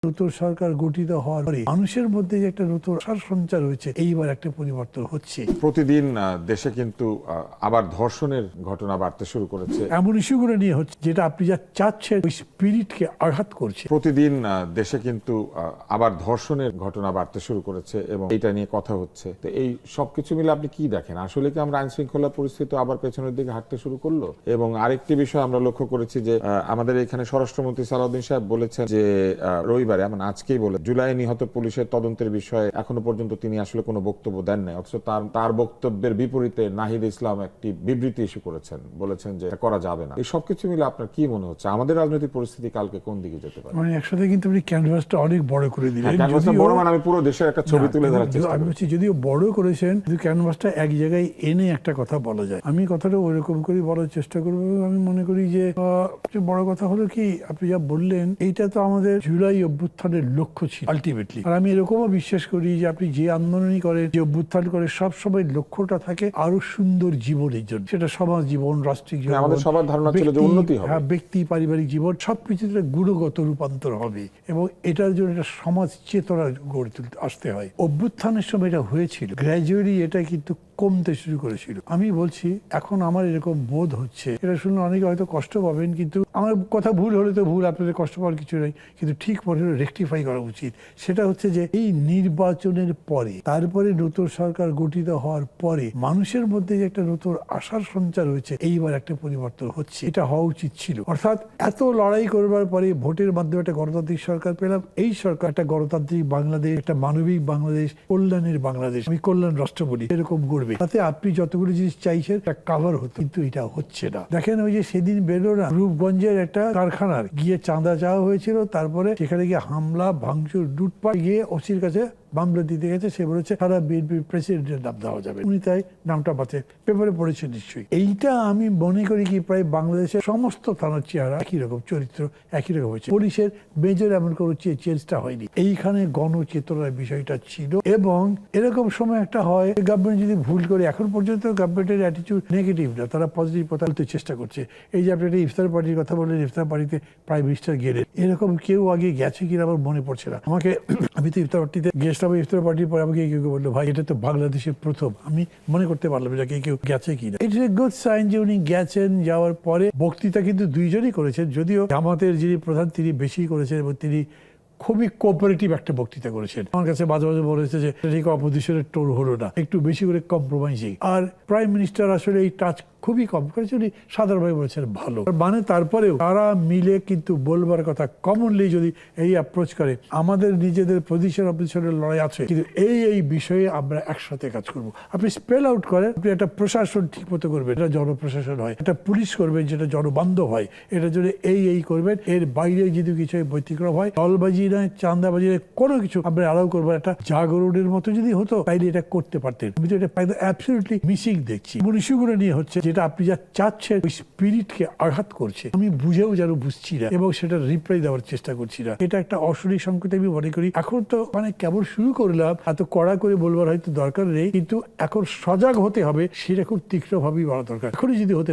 নতুন সরকার গঠিত হওয়ার পরে মানুষের মধ্যে যে একটা নতুন আশার সঞ্চার হয়েছে, এইবার একটা পরিবর্তন হচ্ছে। প্রতিদিন দেশে কিন্তু আবার ধর্ষণের ঘটনা বাড়তে শুরু করেছে। এমন ইস্যুগুলো নিয়ে হচ্ছে যেটা আপনি যা চাচ্ছেন ওই স্পিরিটকে আঘাত করছে। প্রতিদিন দেশে কিন্তু আবার ধর্ষণের ঘটনা বাড়তে শুরু করেছে এবং এটা নিয়ে কথা হচ্ছে। তো এই সবকিছু মিলে আপনি কি দেখেন? আসলে কি আমরা আইন শৃঙ্খলা পরিস্থিতি আবার পেছনের দিকে হাঁটতে শুরু করলো? এবং আরেকটি বিষয় আমরা লক্ষ্য করেছি যে আমাদের এখানে স্বরাষ্ট্রমন্ত্রী সালাউদ্দিন সাহেব বলেছেন যে রবিবারে, এমন আজকেই বলে, জুলাই নিহত পুলিশের তদন্তের বিষয়ে এখনো পর্যন্ত তিনি আসলে কোনো বক্তব্য দেন নাই। অথচ তার বক্তব্যের বিপরীতে নাহিদ ইসলাম একটি বিবৃতি ইস্যু করেছেন, বলেছেন যে করা যাবে না। এই সবকিছু মিলে আপনার কি মনে হচ্ছে আমাদের রাজনৈতিক পরিস্থিতি কালকে কোন দিকে যেতে পারে? মানে একসাথে কিন্তু আপনি ক্যানভাসটা অনেক বড় করে দিলেন। ক্যানভাসটা বড় মানে আমি পুরো দেশের একটা ছবি তুলে ধরার চেষ্টা আমি বলছি, যদিও বড় করেছেন, কিন্তু ক্যানভাসটা এক জায়গায় এনে একটা কথা বলা যায়। আমি কথাটা ওইরকম করে বলার চেষ্টা করবো। আমি মনে করি যে বড় কথা হলো কি, আপনি যা বললেন এইটা তো আমাদের জুলাই অভ্যুত্থানের লক্ষ্য ছিল আলটিমেটলি। আর আমি এরকমও বিশ্বাস করি যে আপনি যে আন্দোলনই করেন, যে অভ্যুত্থান করে, সবসময় লক্ষ্যটা থাকে আরো সুন্দর জীবনের জন্য। সেটা সমাজ জীবন, রাষ্ট্রিক জীবন, আমাদের সবার ধারণা ছিল যে উন্নতি হবে, ব্যক্তি পারিবারিক জীবন, সবকিছুতে গুণগত রূপান্তর হবে এবং এটার জন্য একটা সমাজ চেতনা গড়ে তুলতে আসতে হয়। অভ্যুত্থানের সময় এটা হয়েছিল, গ্র্যাজুয়ালি এটা কিন্তু কমতে শুরু করেছিল। আমি বলছি এখন আমার এরকম বোধ হচ্ছে, এটা শুনলে অনেকে হয়তো কষ্ট পাবেন, কিন্তু আমার কথা ভুল হলে তো ভুল, আপনাদের কষ্ট পাওয়ার কিছু নেই, কিন্তু ঠিক মনে হলে রেকটিফাই করা উচিত। সেটা হচ্ছে যে এই নির্বাচনের পরে, তারপরে নতুন সরকার গঠিত হওয়ার পরে মানুষের মধ্যে যে একটা নতুন আশার সঞ্চার হয়েছে, এইবার একটা পরিবর্তন হচ্ছে। এটা হওয়া উচিত ছিল। অর্থাৎ এত লড়াই করবার পরে ভোটের মাধ্যমে একটা গণতান্ত্রিক সরকার পেলাম। এই সরকার একটা গণতান্ত্রিক বাংলাদেশ, একটা মানবিক বাংলাদেশ, কল্যাণের বাংলাদেশ, আমি কল্যাণ রাষ্ট্র বলি, এরকম করবে। তাতে আপনি যতগুলো জিনিস চাইছেন একটা কাভার হতো, কিন্তু এটা হচ্ছে না। দেখেন ওই যে সেদিন বেরো না, রূপগঞ্জের একটা কারখানার গিয়ে চাঁদা চাওয়া হয়েছিল, তারপরে সেখানে গিয়ে হামলা ভাঙচুর লুটপাট, গিয়ে ওসির কাছে মামলা দিতে গেছে। সে বলেছে সারা বিএনপির প্রেসিডেন্টের নাম দেওয়া যাবে। উনি তাই নামটা বাঁচে, পেপারে পড়েছে নিশ্চয়ই। এইটা আমি মনে করি কি প্রায় বাংলাদেশের সমস্ত থানার চেহারা একই রকম, চরিত্র একই রকম হয়েছে। পুলিশের মেজর এমন কোনো চেঞ্জটা হয়নি। এইখানে গণচেতনার বিষয়টা ছিল। এবং এরকম সময় একটা হয়, গভর্নমেন্ট যদি ভুল করে, এখন পর্যন্ত গভর্নমেন্টের অ্যাটিটিউড নেগেটিভ না, তারা পজিটিভ কথা বলতে চেষ্টা করছে। এই যে আপনি একটা ইফতার পার্টির কথা বললেন, ইফতার পার্টিতে প্রাইম মিনিস্টার গেলেন, এরকম কেউ আগে গেছে কিনা আমার মনে পড়ছে না। আমাকে, আমি তো ইফতার পার্টিতে গেছিলাম, ইফতার পার্টির পরে আমাকে কেউ বললো, ভাই এটা তো বাংলাদেশের প্রথম। আমি মনে করতে পারলাম যে কেউ গেছে কিনা। ইটস এ গুড সাইন যে উনি গেছেন। যাওয়ার পরে বক্তৃতা কিন্তু দুইজনই করেছেন, যদিও জামাতের যিনি প্রধান তিনি বেশি করেছেন এবং তিনি খুবই কোঅপারেটিভ একটা বক্তৃতা করেছেন। আমার কাছে মাঝে মাঝে মনে হয়েছে যে ঠিক অপোজিশনের টোন হলো না, একটু বেশি করে কম্প্রোমাইজিং। আর প্রাইম মিনিস্টার আসলে এই টাচ খুবই কম করেছে, উনি সাধারণভাবে বলেছেন ভালো। মানে তারপরেও তারা মিলে কিন্তু বলবার কথা, কমনলি যদি এই অ্যাপ্রোচ করে, আমাদের নিজেদের অপোজিশনের লড়াই আছে, কিন্তু এই বিষয়ে আমরা একসাথে কাজ করব। আপনি স্পেল আউট করেন, আপনি একটা প্রশাসন ঠিক মতো করবেন, এটা জনপ্রশাসন হয়, একটা পুলিশ করবেন যেটা জনবান্ধব হয়, এটার জন্য এই করবেন। এর বাইরে যদি কিছু ব্যতিক্রম হয়, দলবাজি নয়, চাঁদাবাজি নয়, কোনো কিছু আমরা অ্যালাউ করবো। একটা জাগরণের মতো যদি হতো, তাইলে এটা করতে পারতেন। আমি তো এটা অ্যাবসলিউটলি মিসিং দেখছি। ইস্যুগুলো নিয়ে হচ্ছে যেটা আপনি যা চাচ্ছেন ওই স্পিরিটকে আঘাত করছে। আমি বুঝেও যেন বুঝছি না এবং সেটা রিপ্লাই দেওয়ার চেষ্টা করছি না। এটা একটা অশনি সংকেত আমি মনে করি। এখন তো মানে কেবল শুরু করলাম, এত কড়া করে বলবার হয়তো দরকার নেই, কিন্তু এখন সজাগ হতে হবে, সেটা খুব তীক্ষ্ণভাবেই বলা দরকার। এখনই যদি হতে